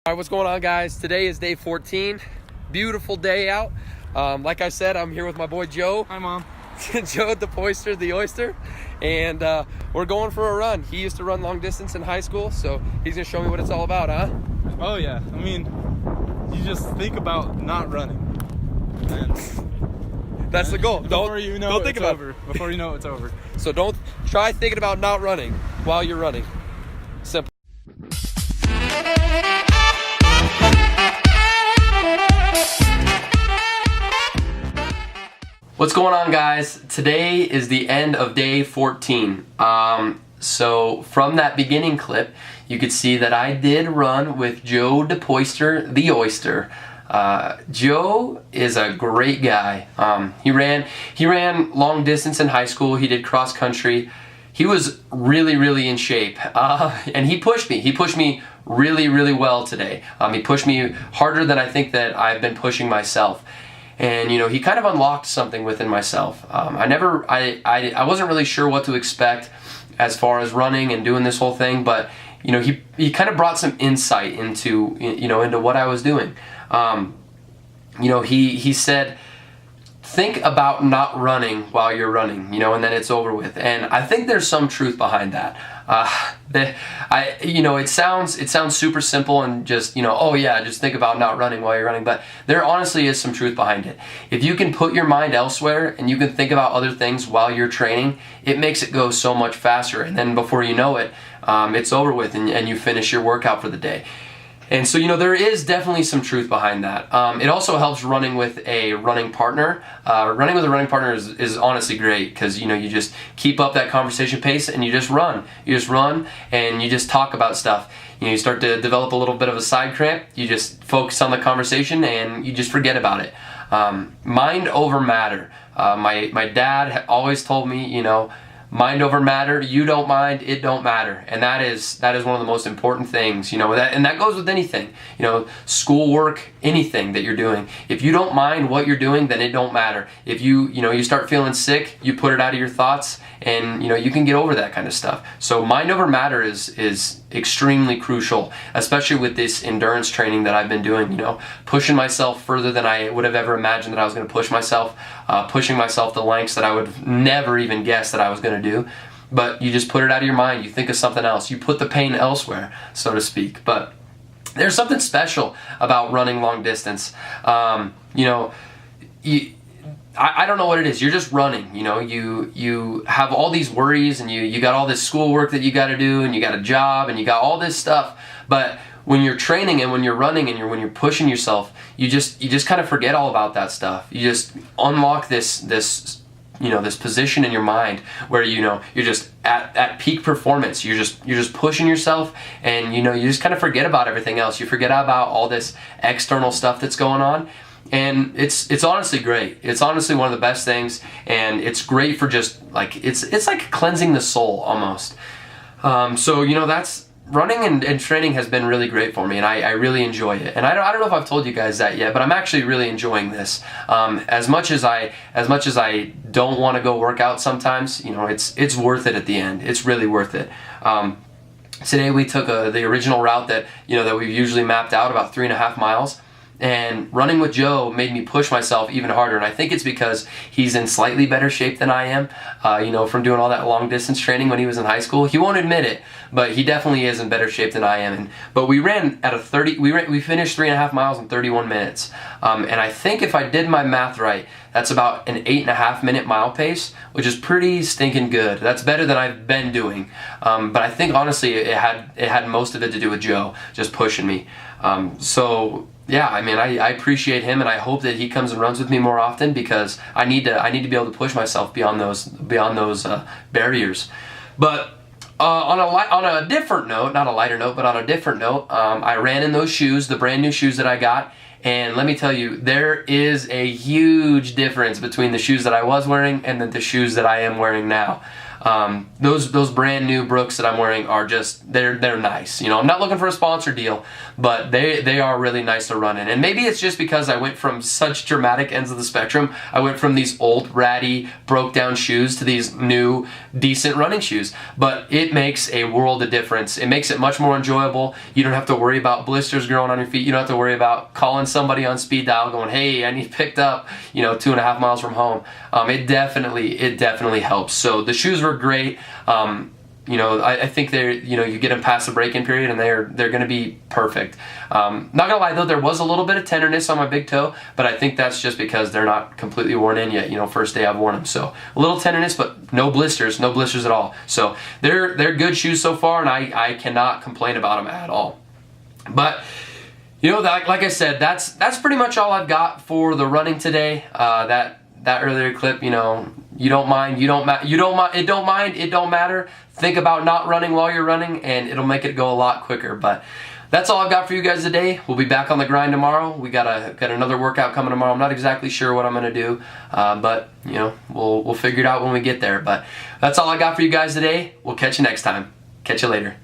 All right, what's going on, guys? Today is day 14. Beautiful day out. Like I said, I'm here with my boy Joe. Hi, Mom. Joe the Poister, the Oyster. And we're going for a run. He used to run long distance in high school, so he's going to show me what it's all about, huh? Oh, yeah. I mean, you just think about not running. And That's the goal. Before you know don't think it's about over. Before you know it's over. So don't try thinking about not running while you're running. Simple. What's going on, guys? Today is the end of day 14. So from that beginning clip, you could see that I did run with Joe the Poister, the Oyster. Joe is a great guy. He ran long distance in high school. He did cross country. He was really in shape, and he pushed me. He pushed me really well today. He pushed me harder than I think that I've been pushing myself. And you know, he kind of unlocked something within myself. I wasn't really sure what to expect as far as running and doing this whole thing, but you know, he kind of brought some insight into what I was doing. You know, he said, think about not running while you're running, you know, and then it's over with. And I think there's some truth behind that. It sounds super simple and just, oh yeah, just think about not running while you're running, but there honestly is some truth behind it. If you can put your mind elsewhere and you can think about other things while you're training, it makes it go so much faster. And then before you know it, it's over with and you finish your workout for the day. And so, there is definitely some truth behind that. It also helps running with a running partner. Running with a running partner is honestly great because, you just keep up that conversation pace and you just run. You just run and you just talk about stuff. You start to develop a little bit of a side cramp. You just focus on the conversation and you just forget about it. Mind over matter. My dad always told me, mind over matter. You don't mind, it don't matter, and that is one of the most important things. That goes with anything. Schoolwork, anything that you're doing. If you don't mind what you're doing, then it don't matter. If you start feeling sick, you put it out of your thoughts, and you can get over that kind of stuff. So mind over matter is extremely crucial, especially with this endurance training that I've been doing. Pushing myself further than I would have ever imagined that I was going to push myself. Pushing myself to lengths that I would never even guess that I was going to do. But you just put it out of your mind. You think of something else. You put the pain elsewhere, so to speak. But there's something special about running long distance. I don't know what it is. You're just running. You have all these worries, and you got all this schoolwork that you got to do, and you got a job, and you got all this stuff. But when you're training and when you're running and when you're pushing yourself, you just kind of forget all about that stuff. You just unlock this position in your mind where you're just at peak performance. You're just pushing yourself, and you just kind of forget about everything else. You forget about all this external stuff that's going on. And it's honestly great. It's honestly one of the best things, and it's great for just it's like cleansing the soul almost. So that's running and training has been really great for me, and I really enjoy it. And I don't know if I've told you guys that yet, but I'm actually really enjoying this. As much as I don't want to go work out sometimes, it's worth it at the end. It's really worth it. Today we took the original route that we've usually mapped out, about 3.5 miles. And running with Joe made me push myself even harder, and I think it's because he's in slightly better shape than I am, from doing all that long distance training when he was in high school. He won't admit it, but he definitely is in better shape than I am. But we ran at we finished 3.5 miles in 31 minutes, and I think if I did my math right, that's about an 8.5 minute mile pace, which is pretty stinking good. That's better than I've been doing. But I think honestly it had most of it to do with Joe just pushing me. So yeah, I mean, I appreciate him, and I hope that he comes and runs with me more often because I need to be able to push myself beyond those barriers. But on a different note, not a lighter note, but on a different note, I ran in those shoes, the brand new shoes that I got, and let me tell you, there is a huge difference between the shoes that I was wearing and the shoes that I am wearing now. Those brand new Brooks that I'm wearing are just, they're nice. You know, I'm not looking for a sponsor deal, but they are really nice to run in. And maybe it's just because I went from such dramatic ends of the spectrum. I went from these old ratty broke down shoes to these new decent running shoes, but it makes a world of difference. It makes it much more enjoyable. You don't have to worry about blisters growing on your feet. You don't have to worry about calling somebody on speed dial going, hey, I need picked up, you know, 2.5 miles from home. It definitely helps. So the shoes were great. You know, I think they're, you know, you get them past the break-in period and they're going to be perfect. Not gonna lie though, there was a little bit of tenderness on my big toe, but I think that's just because they're not completely worn in yet. You know, first day I've worn them, so a little tenderness, but no blisters at all. So they're good shoes so far, and I cannot complain about them at all. But you know, like I said, that's pretty much all I've got for the running today. That earlier clip, you know, you don't mind, it don't matter. Think about not running while you're running, and it'll make it go a lot quicker. But that's all I've got for you guys today. We'll be back on the grind tomorrow. We got another workout coming tomorrow. I'm not exactly sure what I'm gonna do, but you know, we'll figure it out when we get there. But that's all I got for you guys today. We'll catch you next time. Catch you later.